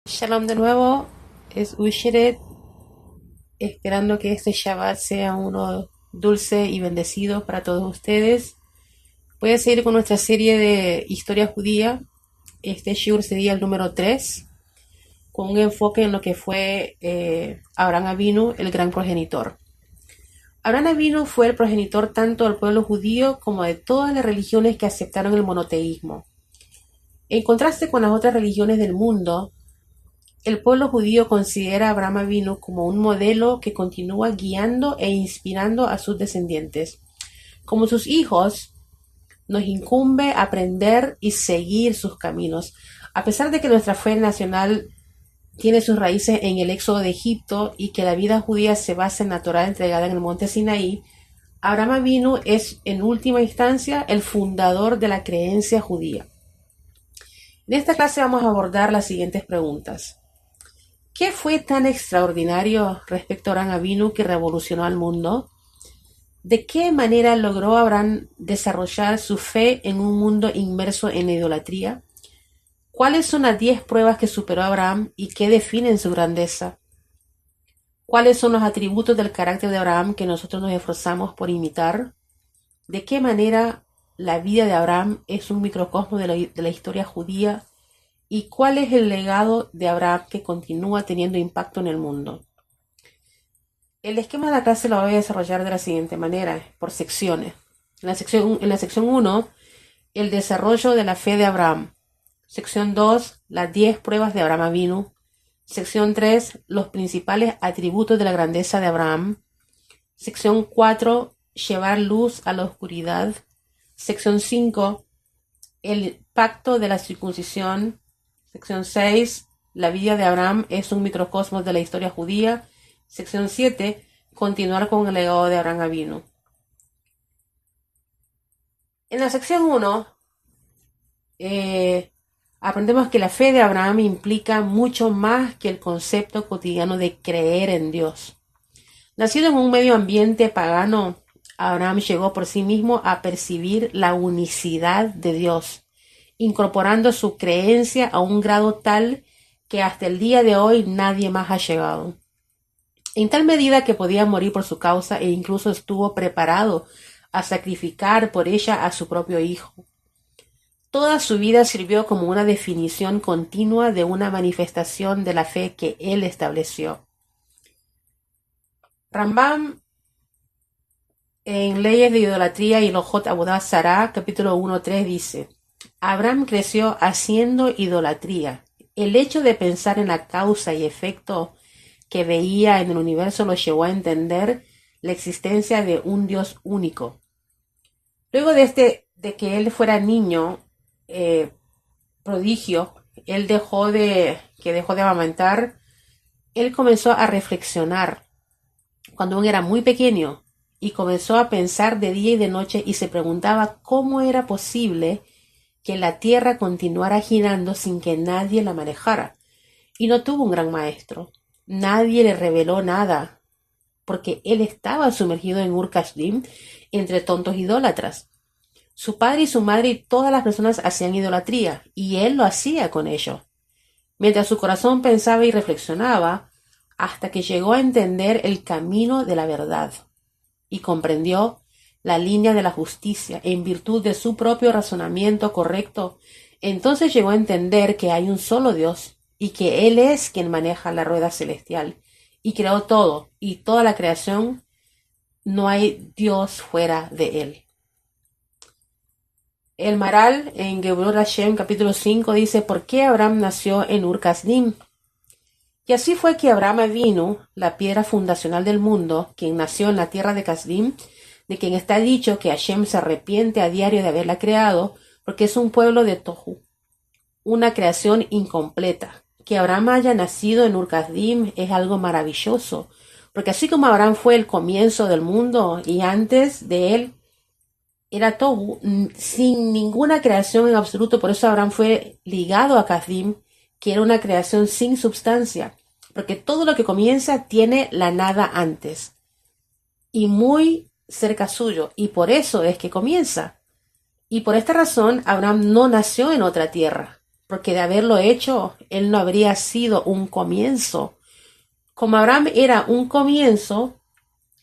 Shalom de nuevo, es Usheret, esperando que este Shabbat sea uno dulce y bendecido para todos ustedes. Voy a seguir con nuestra serie de historia judía. Este shiur sería el número 3, con un enfoque en lo que fue Abraham Avinu, el gran progenitor. Abraham Avinu fue el progenitor tanto del pueblo judío como de todas las religiones que aceptaron el monoteísmo. En contraste con las otras religiones del mundo, el pueblo judío considera a Abraham Avinu como un modelo que continúa guiando e inspirando a sus descendientes. Como sus hijos, nos incumbe aprender y seguir sus caminos. A pesar de que nuestra fe nacional tiene sus raíces en el éxodo de Egipto y que la vida judía se basa en la Torá entregada en el monte Sinaí, Abraham Avinu es en última instancia el fundador de la creencia judía. En esta clase vamos a abordar las siguientes preguntas. ¿Qué fue tan extraordinario respecto a Abraham Avinu que revolucionó al mundo? ¿De qué manera logró Abraham desarrollar su fe en un mundo inmerso en la idolatría? ¿Cuáles son las 10 pruebas que superó Abraham y que definen su grandeza? ¿Cuáles son los atributos del carácter de Abraham que nosotros nos esforzamos por imitar? ¿De qué manera la vida de Abraham es un microcosmo de la historia judía? ¿Y cuál es el legado de Abraham que continúa teniendo impacto en el mundo? El esquema de la clase lo voy a desarrollar de la siguiente manera, por secciones. En la sección 1, el desarrollo de la fe de Abraham. Sección 2, las 10 pruebas de Abraham Avinu. Sección 3, los principales atributos de la grandeza de Abraham. Sección 4, llevar luz a la oscuridad. Sección 5, el pacto de la circuncisión. Sección 6, la vida de Abraham es un microcosmos de la historia judía. Sección 7, continuar con el legado de Abraham Avinu. En la sección 1, aprendemos que la fe de Abraham implica mucho más que el concepto cotidiano de creer en Dios. Nacido en un medio ambiente pagano, Abraham llegó por sí mismo a percibir la unicidad de Dios, incorporando su creencia a un grado tal que hasta el día de hoy nadie más ha llegado. En tal medida que podía morir por su causa e incluso estuvo preparado a sacrificar por ella a su propio hijo. Toda su vida sirvió como una definición continua de una manifestación de la fe que él estableció. Rambam, en Leyes de Idolatría y Lojot Avodah Zarah, capítulo 1.3, dice: Abraham creció haciendo idolatría. El hecho de pensar en la causa y efecto que veía en el universo lo llevó a entender la existencia de un Dios único. Luego de que él fuera niño, prodigio, él dejó de amamantar, él comenzó a reflexionar cuando aún era muy pequeño y comenzó a pensar de día y de noche y se preguntaba cómo era posible que la tierra continuara girando sin que nadie la manejara. Y no tuvo un gran maestro. Nadie le reveló nada, porque él estaba sumergido en Ur Kasdim entre tontos idólatras. Su padre y su madre y todas las personas hacían idolatría, y él lo hacía con ello. Mientras su corazón pensaba y reflexionaba, hasta que llegó a entender el camino de la verdad, y comprendió la línea de la justicia en virtud de su propio razonamiento correcto. Entonces llegó a entender que hay un solo Dios, y que Él es quien maneja la rueda celestial, y creó todo, y toda la creación, no hay Dios fuera de Él. El Maral, en Geburot Hashem, capítulo 5, dice: ¿por qué Abraham nació en Ur Kasdim? Y así fue que Abraham Avinu, la piedra fundacional del mundo, quien nació en la tierra de Kasdim, de quien está dicho que Hashem se arrepiente a diario de haberla creado, porque es un pueblo de Tohu, una creación incompleta. Que Abraham haya nacido en Ur Kasdim es algo maravilloso, porque así como Abraham fue el comienzo del mundo y antes de él era Tohu, sin ninguna creación en absoluto, por eso Abraham fue ligado a Kasdim, que era una creación sin substancia, porque todo lo que comienza tiene la nada antes y muy cerca suyo, y por eso es que comienza. Y por esta razón Abraham no nació en otra tierra, porque de haberlo hecho, él no habría sido un comienzo. Como Abraham era un comienzo,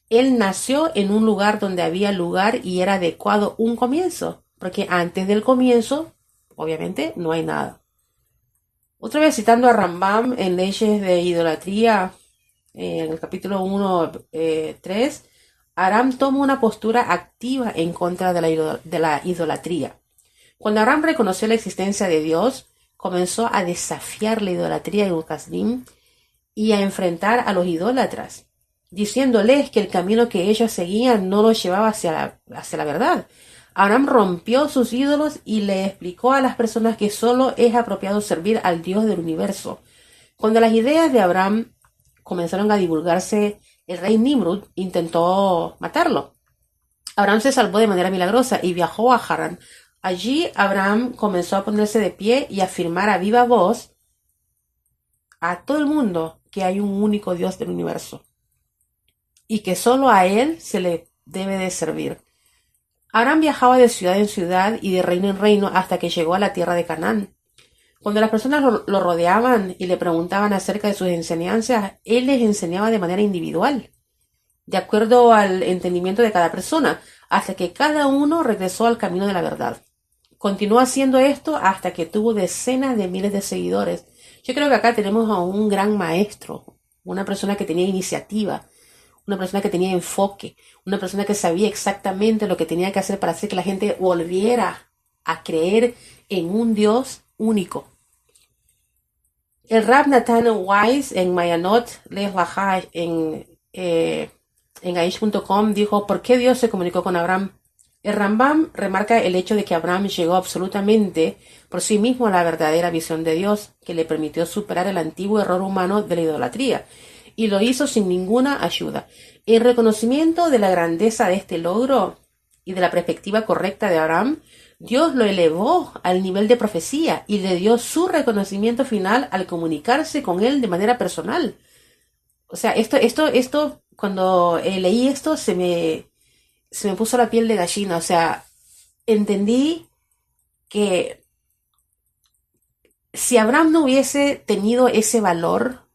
él nació en un lugar donde había lugar y era adecuado un comienzo, porque antes del comienzo, obviamente, no hay nada. Otra vez citando a Rambam en Leyes de Idolatría, en el capítulo 1, 3, Aram toma una postura activa en contra de la idolatría. Cuando Aram reconoció la existencia de Dios, comenzó a desafiar la idolatría de Ucasdim y a enfrentar a los idólatras, diciéndoles que el camino que ellos seguían no los llevaba hacia la verdad. Abraham rompió sus ídolos y le explicó a las personas que solo es apropiado servir al Dios del universo. Cuando las ideas de Abraham comenzaron a divulgarse, el rey Nimrud intentó matarlo. Abraham se salvó de manera milagrosa y viajó a Harán. Allí Abraham comenzó a ponerse de pie y a afirmar a viva voz a todo el mundo que hay un único Dios del universo y que solo a él se le debe de servir. Abraham viajaba de ciudad en ciudad y de reino en reino hasta que llegó a la tierra de Canaán. Cuando las personas lo rodeaban y le preguntaban acerca de sus enseñanzas, él les enseñaba de manera individual, de acuerdo al entendimiento de cada persona, hasta que cada uno regresó al camino de la verdad. Continuó haciendo esto hasta que tuvo decenas de miles de seguidores. Yo creo que acá tenemos a un gran maestro, una persona que tenía iniciativa, una persona que tenía enfoque, una persona que sabía exactamente lo que tenía que hacer para hacer que la gente volviera a creer en un Dios único. El Rab Nathan Weiss en Mayanot Lech Lecha en Aish.com dijo: ¿por qué Dios se comunicó con Abraham? El Rambam remarca el hecho de que Abraham llegó absolutamente por sí mismo a la verdadera visión de Dios, que le permitió superar el antiguo error humano de la idolatría, y lo hizo sin ninguna ayuda. En reconocimiento de la grandeza de este logro y de la perspectiva correcta de Abraham, Dios lo elevó al nivel de profecía y le dio su reconocimiento final al comunicarse con él de manera personal. O sea, esto, cuando leí esto, se me puso la piel de gallina. O sea, entendí que si Abraham no hubiese tenido ese valor,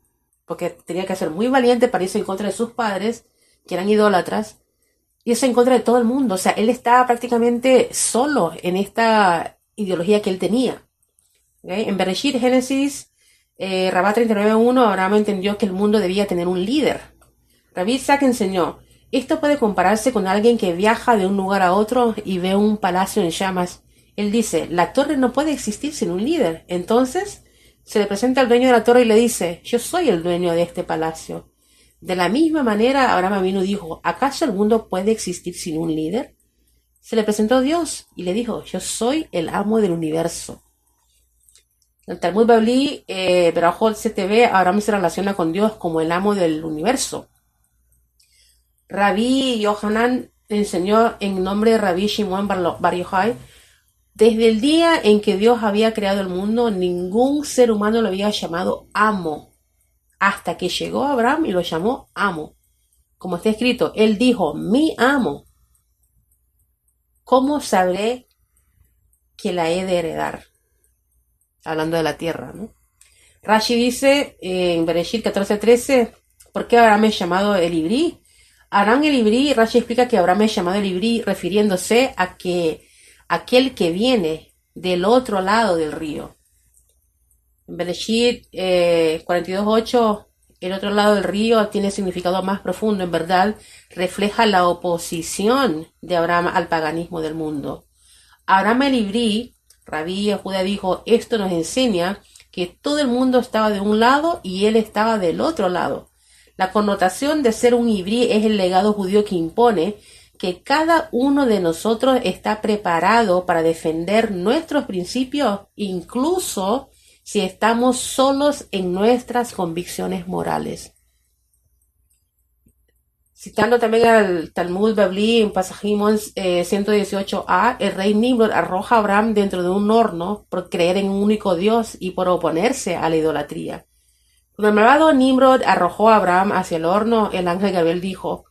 porque tenía que ser muy valiente para irse en contra de sus padres, que eran idólatras, y eso en contra de todo el mundo. O sea, él estaba prácticamente solo en esta ideología que él tenía. ¿Okay? En Bereshit, Génesis, Rabá 39.1, Abraham entendió que el mundo debía tener un líder. Rabbi Isaac enseñó: esto puede compararse con alguien que viaja de un lugar a otro y ve un palacio en llamas. Él dice: la torre no puede existir sin un líder. Entonces se le presenta al dueño de la torre y le dice: yo soy el dueño de este palacio. De la misma manera, Abraham vino y dijo: ¿acaso el mundo puede existir sin un líder? Se le presentó Dios y le dijo: yo soy el amo del universo. En el Talmud Babli, Berajot CTV, Abraham se relaciona con Dios como el amo del universo. Rabí Yohanan enseñó en nombre de Rabí Shimon Bar Yochai: desde el día en que Dios había creado el mundo, ningún ser humano lo había llamado amo, hasta que llegó Abraham y lo llamó amo. Como está escrito, él dijo: mi amo. ¿Cómo sabré que la he de heredar? Hablando de la tierra, ¿no? Rashi dice en Bereshit 14:13, ¿por qué Abraham es llamado el Ibrí? Abraham el Ibrí, Rashi explica que Abraham es llamado el Ibrí refiriéndose a que aquel que viene del otro lado del río. En Bereshit 42:8, el otro lado del río tiene significado más profundo. En verdad, refleja la oposición de Abraham al paganismo del mundo. Abraham el Ibrí, Rabí Yehuda, dijo: esto nos enseña que todo el mundo estaba de un lado y él estaba del otro lado. La connotación de ser un Ibrí es el legado judío que impone que cada uno de nosotros está preparado para defender nuestros principios, incluso si estamos solos en nuestras convicciones morales. Citando también al Talmud Babli en Pasajim 118a, el rey Nimrod arroja a Abraham dentro de un horno por creer en un único Dios y por oponerse a la idolatría. Cuando el malvado Nimrod arrojó a Abraham hacia el horno, el ángel Gabriel dijo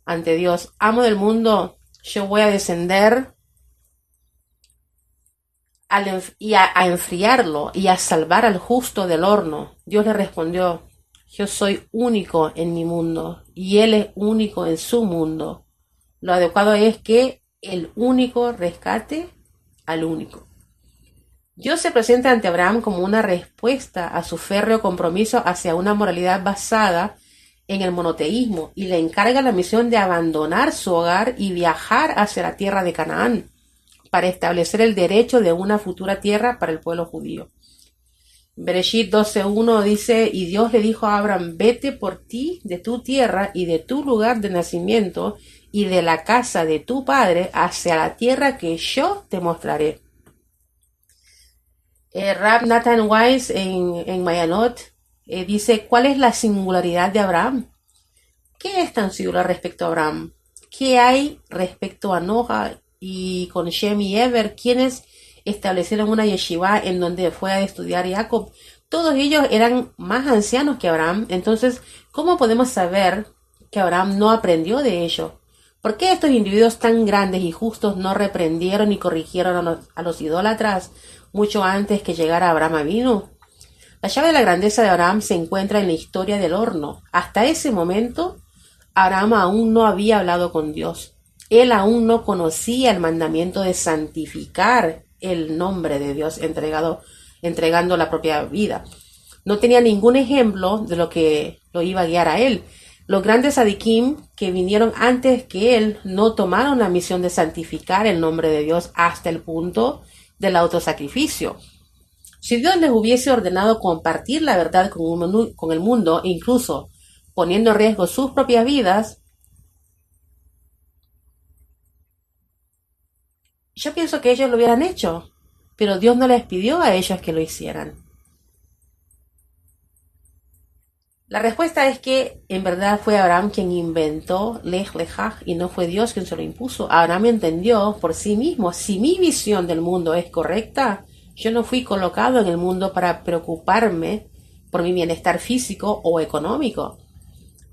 ante Dios: amo del mundo, yo voy a descender a enfriarlo y a salvar al justo del horno. Dios le respondió, yo soy único en mi mundo y él es único en su mundo. Lo adecuado es que el único rescate al único. Dios se presenta ante Abraham como una respuesta a su férreo compromiso hacia una moralidad basada en el monoteísmo y le encarga la misión de abandonar su hogar y viajar hacia la tierra de Canaán para establecer el derecho de una futura tierra para el pueblo judío. Bereshit 12:1 dice, y Dios le dijo a Abraham, vete por ti de tu tierra y de tu lugar de nacimiento y de la casa de tu padre hacia la tierra que yo te mostraré. Rab Nathan Wise en Mayanot dice, ¿cuál es la singularidad de Abraham? ¿Qué es tan singular respecto a Abraham? ¿Qué hay respecto a Noah y con Shem y Eber, quienes establecieron una yeshiva en donde fue a estudiar Jacob? Todos ellos eran más ancianos que Abraham, entonces, ¿cómo podemos saber que Abraham no aprendió de ello? ¿Por qué estos individuos tan grandes y justos no reprendieron y corrigieron a los idólatras mucho antes que llegara Abraham Avinu? La llave de la grandeza de Abraham se encuentra en la historia del horno. Hasta ese momento, Abraham aún no había hablado con Dios. Él aún no conocía el mandamiento de santificar el nombre de Dios entregando la propia vida. No tenía ningún ejemplo de lo que lo iba a guiar a él. Los grandes Adikim que vinieron antes que él no tomaron la misión de santificar el nombre de Dios hasta el punto del autosacrificio. Si Dios les hubiese ordenado compartir la verdad con el mundo, incluso poniendo en riesgo sus propias vidas, yo pienso que ellos lo hubieran hecho, pero Dios no les pidió a ellos que lo hicieran. La respuesta es que en verdad fue Abraham quien inventó Lech Lechach y no fue Dios quien se lo impuso. Abraham entendió por sí mismo, si mi visión del mundo es correcta, yo no fui colocado en el mundo para preocuparme por mi bienestar físico o económico.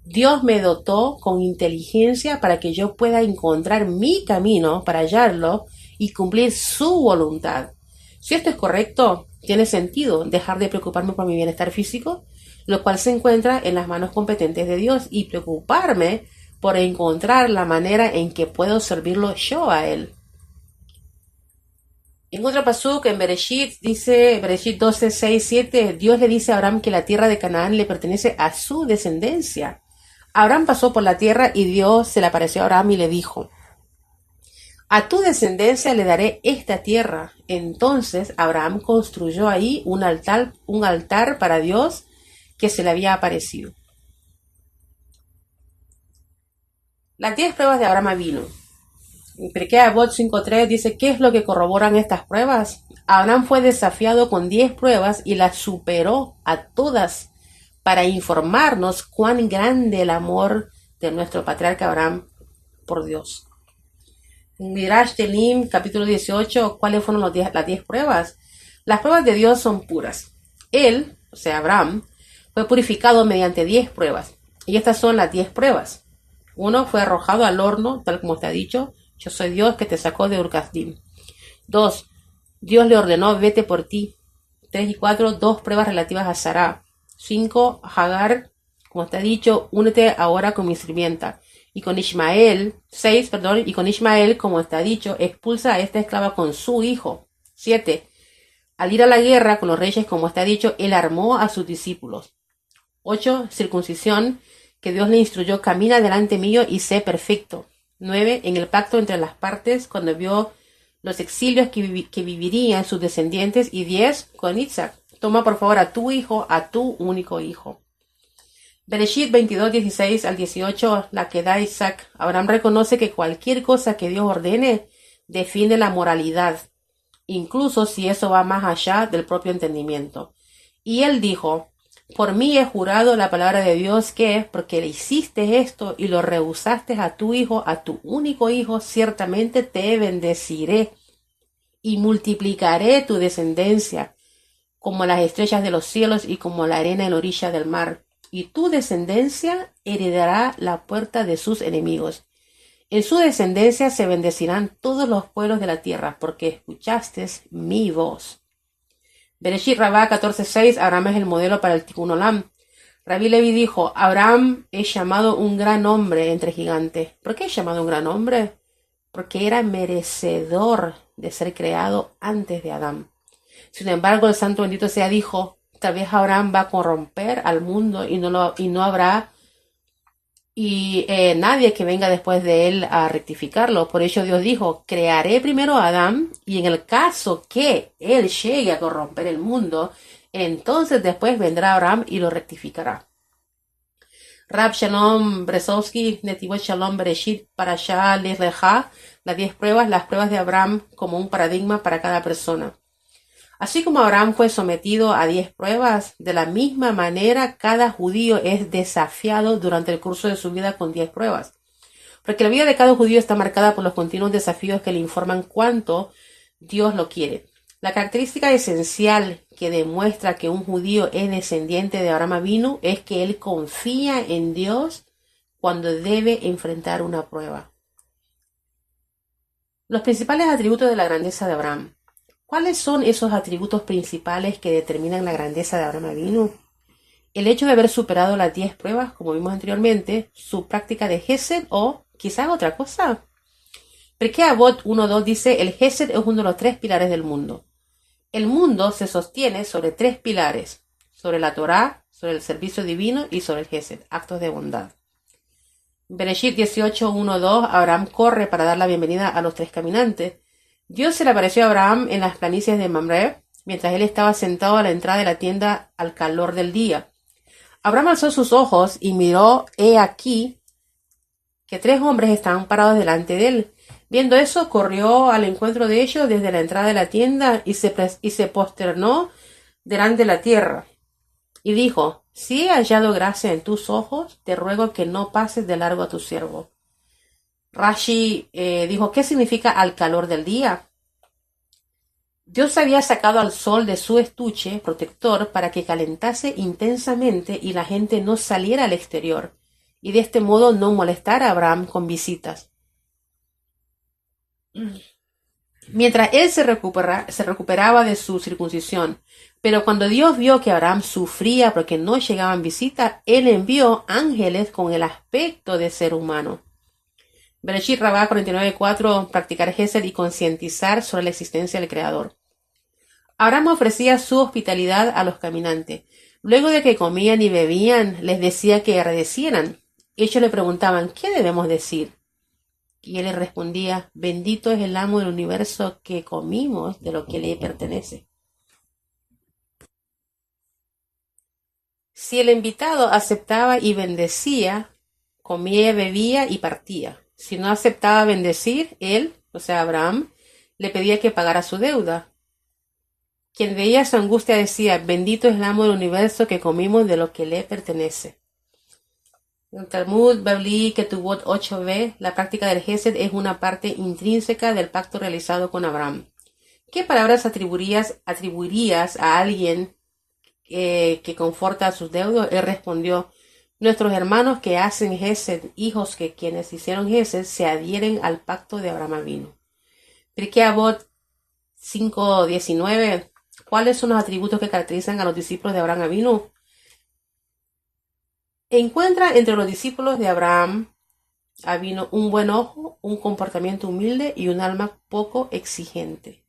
Dios me dotó con inteligencia para que yo pueda encontrar mi camino para hallarlo y cumplir su voluntad. Si esto es correcto, tiene sentido dejar de preocuparme por mi bienestar físico, lo cual se encuentra en las manos competentes de Dios, y preocuparme por encontrar la manera en que puedo servirlo yo a Él. En otro pasuk, en Bereshit, dice, Bereshit 12:6-7, Dios le dice a Abraham que la tierra de Canaán le pertenece a su descendencia. Abraham pasó por la tierra y Dios se le apareció a Abraham y le dijo, a tu descendencia le daré esta tierra. Entonces Abraham construyó ahí un altar para Dios que se le había aparecido. Las 10 pruebas de Abraham vino. En Pirkei Avot 5:3 dice, ¿qué es lo que corroboran estas pruebas? Abraham fue desafiado con 10 pruebas y las superó a todas para informarnos cuán grande el amor de nuestro patriarca Abraham por Dios. En Midrash Telim, capítulo 18, ¿cuáles fueron las 10 pruebas? Las pruebas de Dios son puras. Él, o sea, Abraham, fue purificado mediante 10 pruebas. Y estas son las 10 pruebas. 1, fue arrojado al horno, tal como está dicho. Yo soy Dios que te sacó de Ur-Kasdim. 2, Dios le ordenó, vete por ti. 3 y 4, 2 pruebas relativas a Sará. 5, Hagar, como está dicho, únete ahora con mi sirvienta. Y con Ismael, 6, y con Ismael, como está dicho, expulsa a esta esclava con su hijo. 7, al ir a la guerra con los reyes, como está dicho, él armó a sus discípulos. 8, circuncisión, que Dios le instruyó, camina delante mío y sé perfecto. 9, en el pacto entre las partes, cuando vio los exilios que vivirían sus descendientes. Y 10, con Isaac, toma por favor a tu hijo, a tu único hijo. Bereshit 22:16-18, la que da Isaac. Abraham reconoce que cualquier cosa que Dios ordene define la moralidad, incluso si eso va más allá del propio entendimiento. Y él dijo, por mí he jurado la palabra de Dios que, porque le hiciste esto y lo rehusaste a tu hijo, a tu único hijo, ciertamente te bendeciré y multiplicaré tu descendencia como las estrellas de los cielos y como la arena en la orilla del mar. Y tu descendencia heredará la puerta de sus enemigos. En su descendencia se bendecirán todos los pueblos de la tierra, porque escuchaste mi voz. Bereshit Rabá 14:6, Abraham es el modelo para el Tikkun Olam. Rabbi Levi dijo, Abraham es llamado un gran hombre entre gigantes. ¿Por qué es llamado un gran hombre? Porque era merecedor de ser creado antes de Adán. Sin embargo, el santo bendito sea dijo, tal vez Abraham va a corromper al mundo y no habrá nadie que venga después de él a rectificarlo. Por ello Dios dijo, crearé primero a Adán y en el caso que él llegue a corromper el mundo, entonces después vendrá Abraham y lo rectificará. Rab Shalom Bresowski, Netivot Shalom Bereshit, Parashá Lech las 10 pruebas, las pruebas de Abraham como un paradigma para cada persona. Así como Abraham fue sometido a 10 pruebas, de la misma manera cada judío es desafiado durante el curso de su vida con 10 pruebas. Porque la vida de cada judío está marcada por los continuos desafíos que le informan cuánto Dios lo quiere. La característica esencial que demuestra que un judío es descendiente de Abraham Avinu es que él confía en Dios cuando debe enfrentar una prueba. Los principales atributos de la grandeza de Abraham. ¿Cuáles son esos atributos principales que determinan la grandeza de Abraham Avinu? El hecho de haber superado las 10 pruebas, como vimos anteriormente, su práctica de Gesed o quizás otra cosa. Pirkei Avot 1.2 dice, el Gesed es uno de los 3 pilares del mundo. El mundo se sostiene sobre 3 pilares, sobre la Torá, sobre el servicio divino y sobre el Gesed, actos de bondad. Bereshit 18.1.2, Abraham corre para dar la bienvenida a los 3 caminantes. Dios se le apareció a Abraham en las planicies de Mamre, mientras él estaba sentado a la entrada de la tienda al calor del día. Abraham alzó sus ojos y miró, he aquí, que 3 hombres estaban parados delante de él. Viendo eso, corrió al encuentro de ellos desde la entrada de la tienda y se posternó delante de la tierra. Y dijo, si he hallado gracia en tus ojos, te ruego que no pases de largo a tu siervo. Rashi dijo, ¿qué significa al calor del día? Dios había sacado al sol de su estuche protector para que calentase intensamente y la gente no saliera al exterior, y de este modo no molestara a Abraham con visitas. Mientras él se recuperaba de su circuncisión, pero cuando Dios vio que Abraham sufría porque no llegaban visitas, él envió ángeles con el aspecto de ser humano. Bereshit Rabá 49.4, practicar Gesed y concientizar sobre la existencia del Creador. Abraham ofrecía su hospitalidad a los caminantes. Luego de que comían y bebían, les decía que agradecieran. Ellos le preguntaban, ¿qué debemos decir? Y él les respondía, bendito es el amo del universo que comimos de lo que le pertenece. Si el invitado aceptaba y bendecía, comía, bebía y partía. Si no aceptaba bendecir, él, o sea Abraham, le pedía que pagara su deuda. Quien veía su angustia decía, bendito es el amo del universo que comimos de lo que le pertenece. En el Talmud Bavli Ketubot 8b, la práctica del Gesed es una parte intrínseca del pacto realizado con Abraham. ¿Qué palabras atribuirías a alguien que conforta a sus deudos? Él respondió, nuestros hermanos que hacen Gesed, hijos que quienes hicieron Gesed, se adhieren al pacto de Abraham Avinu. Pirkei Avot 5.19, ¿cuáles son los atributos que caracterizan a los discípulos de Abraham Avinu? Encuentra entre los discípulos de Abraham Avinu un buen ojo, un comportamiento humilde y un alma poco exigente.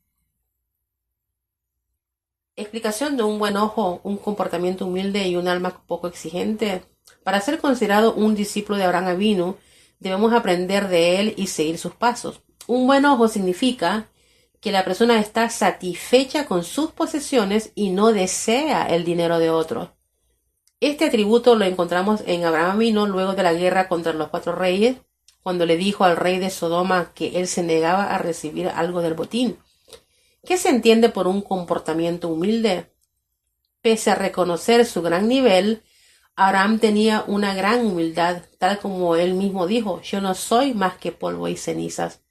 Explicación de un buen ojo, un comportamiento humilde y un alma poco exigente. Para ser considerado un discípulo de Abraham Avinu, debemos aprender de él y seguir sus pasos. Un buen ojo significa que la persona está satisfecha con sus posesiones y no desea el dinero de otros. Este atributo lo encontramos en Abraham Avinu luego de la guerra contra los 4 reyes, cuando le dijo al rey de Sodoma que él se negaba a recibir algo del botín. ¿Qué se entiende por un comportamiento humilde? Pese a reconocer su gran nivel, Abraham tenía una gran humildad, tal como él mismo dijo, yo no soy más que polvo y cenizas.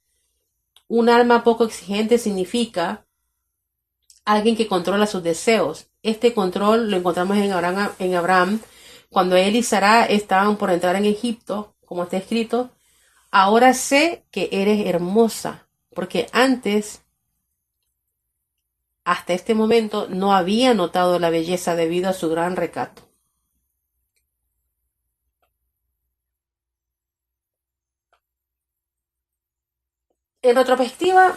Un alma poco exigente significa alguien que controla sus deseos. Este control lo encontramos en Abraham cuando él y Sara estaban por entrar en Egipto, como está escrito, Ahora sé que eres hermosa, porque antes, hasta este momento, no había notado la belleza debido a su gran recato. En retrospectiva,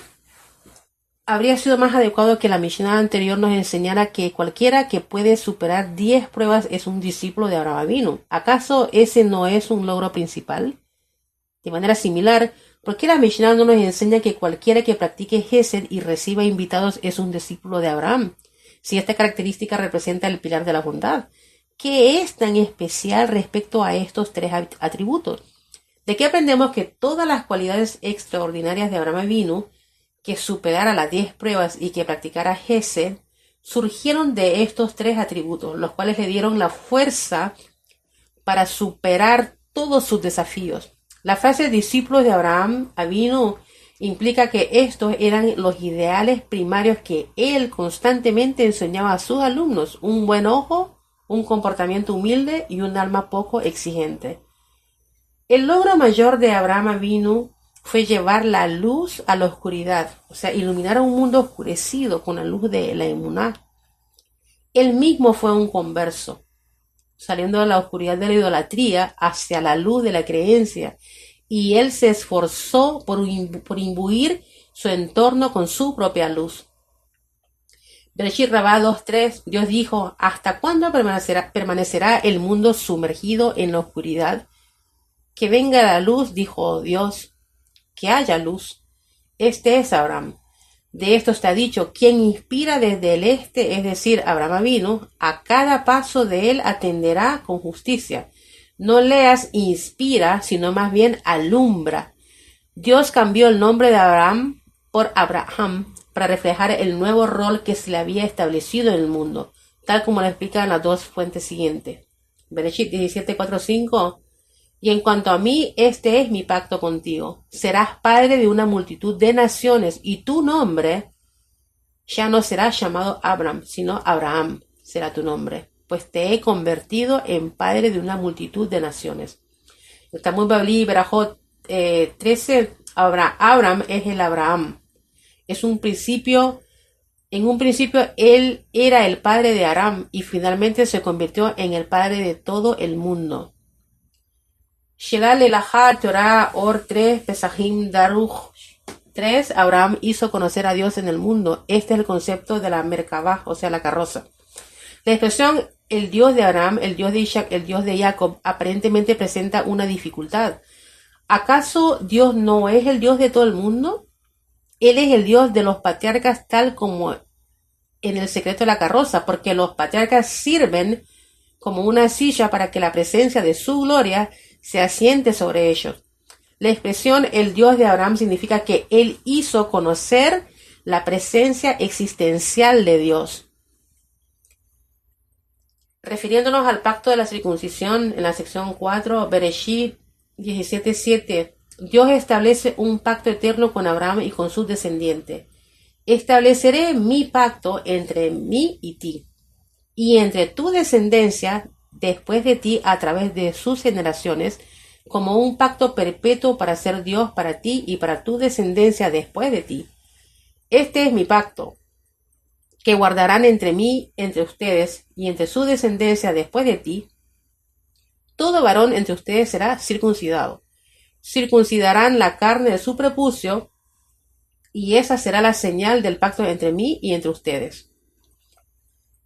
habría sido más adecuado que la Mishnah anterior nos enseñara que cualquiera que puede superar 10 pruebas es un discípulo de Abraham Avinu. ¿Acaso ese no es un logro principal? De manera similar, ¿por qué la Mishnah no nos enseña que cualquiera que practique Gesed y reciba invitados es un discípulo de Abraham? Si esta característica representa el pilar de la bondad, ¿qué es tan especial respecto a estos tres atributos? ¿De qué aprendemos que todas las cualidades extraordinarias de Abraham Avinu, que superara las 10 pruebas y que practicara Gesed, surgieron de estos tres atributos, los cuales le dieron la fuerza para superar todos sus desafíos? La frase discípulos de Abraham Avinu implica que estos eran los ideales primarios que él constantemente enseñaba a sus alumnos: un buen ojo, un comportamiento humilde y un alma poco exigente. El logro mayor de Abraham Avinu fue llevar la luz a la oscuridad, o sea, iluminar a un mundo oscurecido con la luz de la emuná. Él mismo fue un converso, saliendo de la oscuridad de la idolatría hacia la luz de la creencia, y él se esforzó por imbuir su entorno con su propia luz. Bereshit Rabá 2:3, Dios dijo: ¿hasta cuándo permanecerá el mundo sumergido en la oscuridad? Que venga la luz, dijo Dios, que haya luz. Este es Abraham. De esto está dicho: quien inspira desde el este, es decir, Abraham Avinu, a cada paso de él atenderá con justicia. No leas inspira, sino más bien alumbra. Dios cambió el nombre de Abraham por Abraham para reflejar el nuevo rol que se le había establecido en el mundo, tal como lo explican las dos fuentes siguientes. Bereshit 17:4-5. Y en cuanto a mí, este es mi pacto contigo: serás padre de una multitud de naciones, y tu nombre ya no será llamado Abram, sino Abraham será tu nombre, pues te he convertido en padre de una multitud de naciones. El Talmud Babli Berajot 13, Abram es el Abraham. En un principio él era el padre de Aram y finalmente se convirtió en el padre de todo el mundo. Shedal Elahar Torah Or 3 Pesachim Daruch 3. Abraham hizo conocer a Dios en el mundo. Este es el concepto de la Merkabah, o sea, la carroza. La expresión el Dios de Abraham, el Dios de Isaac, el Dios de Jacob aparentemente presenta una dificultad. ¿Acaso Dios no es el Dios de todo el mundo? Él es el Dios de los patriarcas, tal como en el secreto de la carroza, porque los patriarcas sirven como una silla para que la presencia de su gloria se asiente sobre ellos. La expresión el Dios de Abraham significa que él hizo conocer la presencia existencial de Dios. Refiriéndonos al pacto de la circuncisión en la sección 4, Bereshit 17:7, Dios establece un pacto eterno con Abraham y con sus descendientes. Estableceré mi pacto entre mí y ti, y entre tu descendencia después de ti a través de sus generaciones, como un pacto perpetuo para ser Dios para ti y para tu descendencia después de ti. Este es mi pacto, que guardarán entre mí, entre ustedes, y entre su descendencia después de ti. Todo varón entre ustedes será circuncidado. Circuncidarán la carne de su prepucio, y esa será la señal del pacto entre mí y entre ustedes.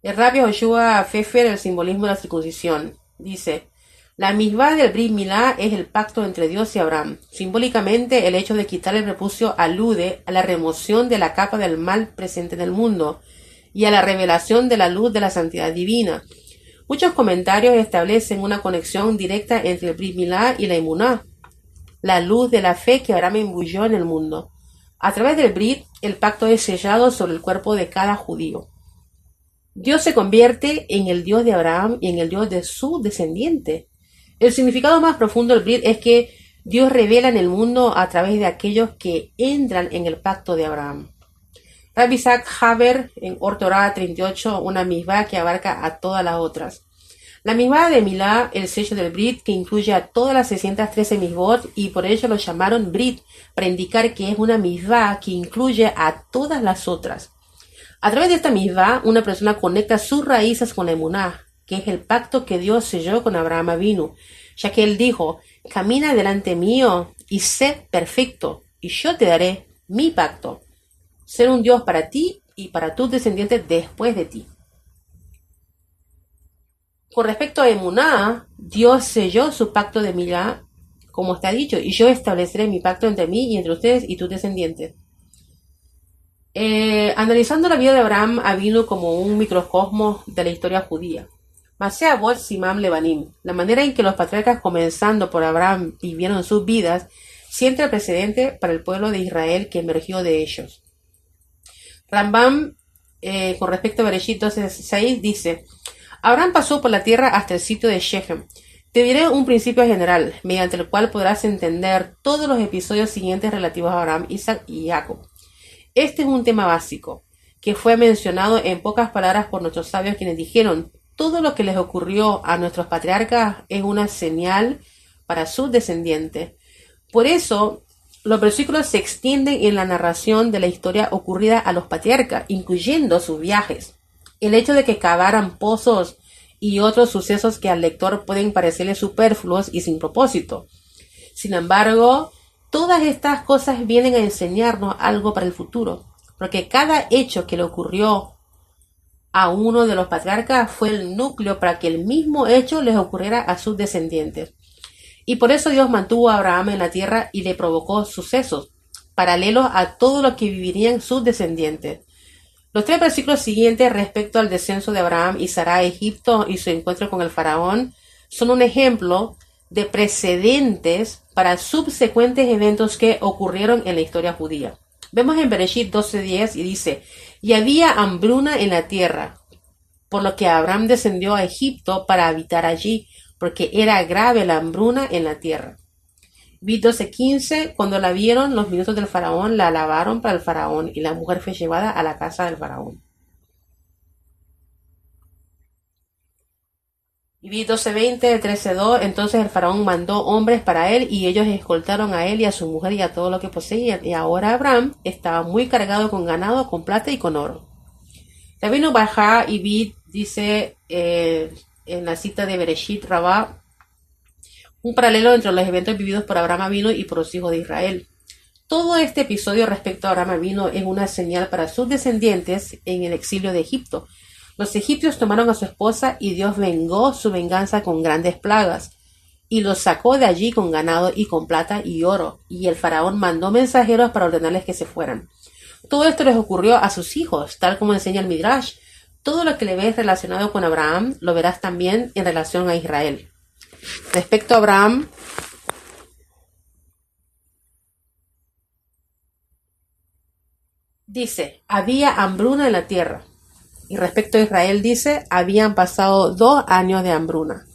El Rabbi Joshua Pfeffer, el simbolismo de la circuncisión, dice: la misbah del Brit Milá es el pacto entre Dios y Abraham. Simbólicamente, el hecho de quitar el prepucio alude a la remoción de la capa del mal presente en el mundo y a la revelación de la luz de la santidad divina. Muchos comentarios establecen una conexión directa entre el Brit Milá y la Emuná, la luz de la fe que Abraham imbuyó en el mundo. A través del Brit, el pacto es sellado sobre el cuerpo de cada judío. Dios se convierte en el Dios de Abraham y en el Dios de su descendiente. El significado más profundo del Brit es que Dios revela en el mundo a través de aquellos que entran en el pacto de Abraham. Rabbi Isaac Haber, en Or Torah 38, una misbah que abarca a todas las otras. La misma de Milá, el sello del Brit, que incluye a todas las 613 misbot, y por ello lo llamaron Brit, para indicar que es una misvá que incluye a todas las otras. A través de esta misvá, una persona conecta sus raíces con la emuná, que es el pacto que Dios selló con Abraham Avinu, ya que él dijo: camina delante mío y sé perfecto, y yo te daré mi pacto, ser un Dios para ti y para tus descendientes después de ti. Con respecto a emuná, Dios selló su pacto de Milá, como está dicho: y yo estableceré mi pacto entre mí y entre ustedes y tus descendientes. Analizando la vida de Abraham Avinu como un microcosmo de la historia judía. Masea Bot Simam Lebanim, la manera en que los patriarcas, comenzando por Abraham, vivieron sus vidas, sienta el precedente para el pueblo de Israel que emergió de ellos. Rambam, con respecto a Bereshit 12:6, dice: Abraham pasó por la tierra hasta el sitio de Shechem. Te diré un principio general, mediante el cual podrás entender todos los episodios siguientes relativos a Abraham, Isaac y Jacob. Este es un tema básico, que fue mencionado en pocas palabras por nuestros sabios, quienes dijeron: todo lo que les ocurrió a nuestros patriarcas es una señal para sus descendientes. Por eso, los versículos se extienden en la narración de la historia ocurrida a los patriarcas, incluyendo sus viajes. El hecho de que cavaran pozos y otros sucesos que al lector pueden parecerle superfluos y sin propósito. Sin embargo, todas estas cosas vienen a enseñarnos algo para el futuro, porque cada hecho que le ocurrió a uno de los patriarcas fue el núcleo para que el mismo hecho les ocurriera a sus descendientes. Y por eso Dios mantuvo a Abraham en la tierra y le provocó sucesos paralelos a todo lo que vivirían sus descendientes. Los 3 versículos siguientes respecto al descenso de Abraham y Sara a Egipto y su encuentro con el faraón son un ejemplo de precedentes para subsecuentes eventos que ocurrieron en la historia judía. Vemos en Bereshit 12:10 y dice: y había hambruna en la tierra, por lo que Abraham descendió a Egipto para habitar allí, porque era grave la hambruna en la tierra. Vi 12:15, cuando la vieron los ministros del faraón, la alabaron para el faraón, y la mujer fue llevada a la casa del faraón. Y vi 12:20, 13:2, entonces el faraón mandó hombres para él, y ellos escoltaron a él y a su mujer y a todo lo que poseían. Y ahora Abraham estaba muy cargado con ganado, con plata y con oro. Rabino Bajá y Vid dice en la cita de Bereshit Rabá un paralelo entre los eventos vividos por Abraham Avinu y por los hijos de Israel. Todo este episodio respecto a Abraham Avinu es una señal para sus descendientes en el exilio de Egipto. Los egipcios tomaron a su esposa y Dios vengó su venganza con grandes plagas y los sacó de allí con ganado y con plata y oro, y el faraón mandó mensajeros para ordenarles que se fueran. Todo esto les ocurrió a sus hijos, tal como enseña el Midrash. Todo lo que le ves relacionado con Abraham lo verás también en relación a Israel. Respecto a Abraham, dice: había hambruna en la tierra. Y respecto a Israel dice: habían pasado 2 años de hambruna.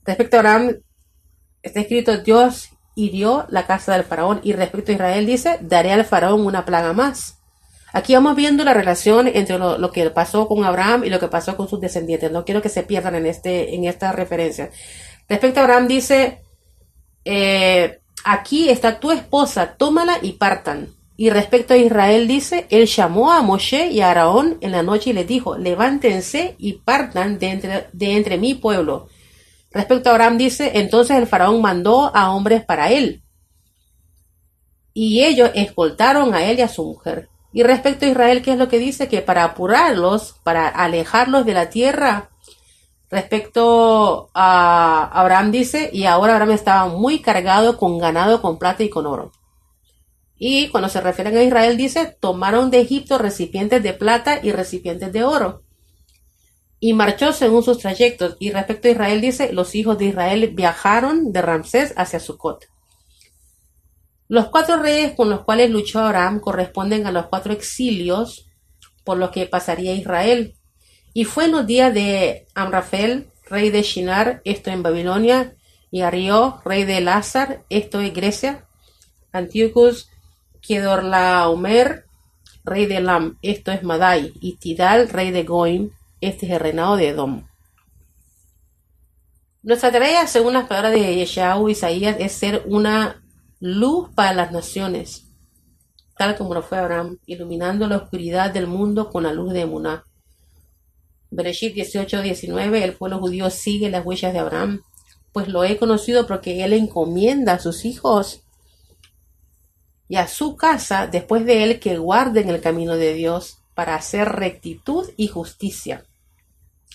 Respecto a Abraham está escrito: Dios hirió la casa del faraón. Y respecto a Israel dice: daré al faraón una plaga más. Aquí vamos viendo la relación entre lo que pasó con Abraham y lo que pasó con sus descendientes. No quiero que se pierdan en esta referencia. Respecto a Abraham dice: aquí está tu esposa, tómala y partan. Y respecto a Israel dice: él llamó a Moshe y a Aarón en la noche y les dijo: levántense y partan de entre mi pueblo. Respecto a Abraham dice: entonces el faraón mandó a hombres para él, y ellos escoltaron a él y a su mujer. Y respecto a Israel, ¿qué es lo que dice? Que para apurarlos, para alejarlos de la tierra. Respecto a Abraham dice: y ahora Abraham estaba muy cargado con ganado, con plata y con oro. Y cuando se refieren a Israel dice: tomaron de Egipto recipientes de plata y recipientes de oro, y marchó según sus trayectos. Y respecto a Israel dice: los hijos de Israel viajaron de Ramsés hacia Sucot. Los 4 reyes con los cuales luchó Abraham corresponden a los 4 exilios por los que pasaría Israel. Y fue en los días de Amrafel, rey de Shinar, esto en Babilonia, y Arió, rey de Elazar, esto en Grecia, Antiochus Kedorlaomer, rey de Elam, esto es Madai, y Tidal, rey de Goim, este es el reinado de Edom. Nuestra tarea, según las palabras de Yeshayahu Isaías, es ser una luz para las naciones, tal como lo fue Abraham, iluminando la oscuridad del mundo con la luz de Emuná. Bereshit 18:19, el pueblo judío sigue las huellas de Abraham, pues lo he conocido porque él encomienda a sus hijos y a su casa después de él que guarden el camino de Dios para hacer rectitud y justicia,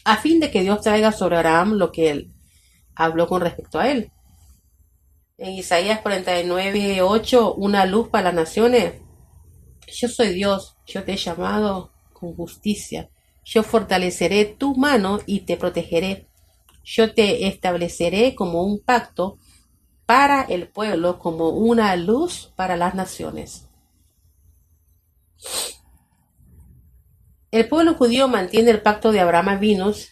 a fin de que Dios traiga sobre Abraham lo que él habló con respecto a él. En Isaías 49:8, una luz para las naciones. Yo soy Dios, yo te he llamado con justicia. Yo fortaleceré tu mano y te protegeré. Yo te estableceré como un pacto para el pueblo, como una luz para las naciones. El pueblo judío mantiene el pacto de Abraham Avinus,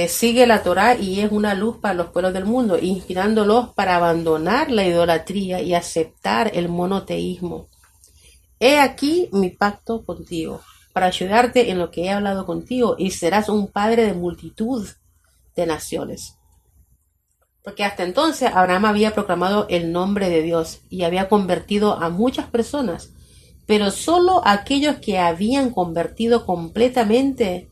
sigue la Torá y es una luz para los pueblos del mundo, inspirándolos para abandonar la idolatría y aceptar el monoteísmo. He aquí mi pacto contigo, para ayudarte en lo que he hablado contigo, y serás un padre de multitud de naciones. Porque hasta entonces Abraham había proclamado el nombre de Dios y había convertido a muchas personas, pero solo aquellos que habían convertido completamente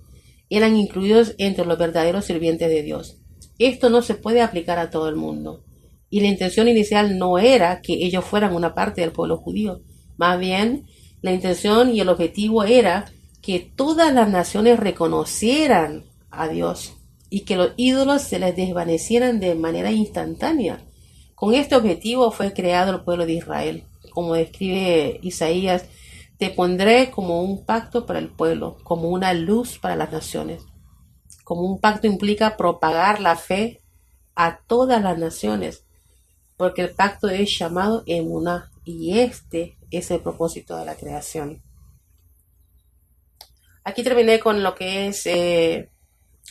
eran incluidos entre los verdaderos sirvientes de Dios. Esto no se puede aplicar a todo el mundo. Y la intención inicial no era que ellos fueran una parte del pueblo judío. Más bien, la intención y el objetivo era que todas las naciones reconocieran a Dios y que los ídolos se les desvanecieran de manera instantánea. Con este objetivo fue creado el pueblo de Israel. Como describe Isaías, te pondré como un pacto para el pueblo, como una luz para las naciones. Como un pacto implica propagar la fe a todas las naciones, porque el pacto es llamado Emuná, y este es el propósito de la creación. Aquí terminé con lo que es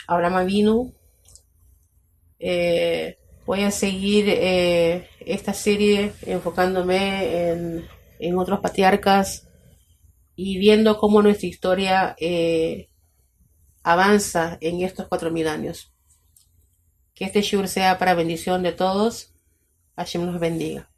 Abraham Avinu. Voy a seguir esta serie enfocándome en otros patriarcas y viendo cómo nuestra historia avanza en estos 4000 años. Que este shiur sea para bendición de todos. Hashem los bendiga.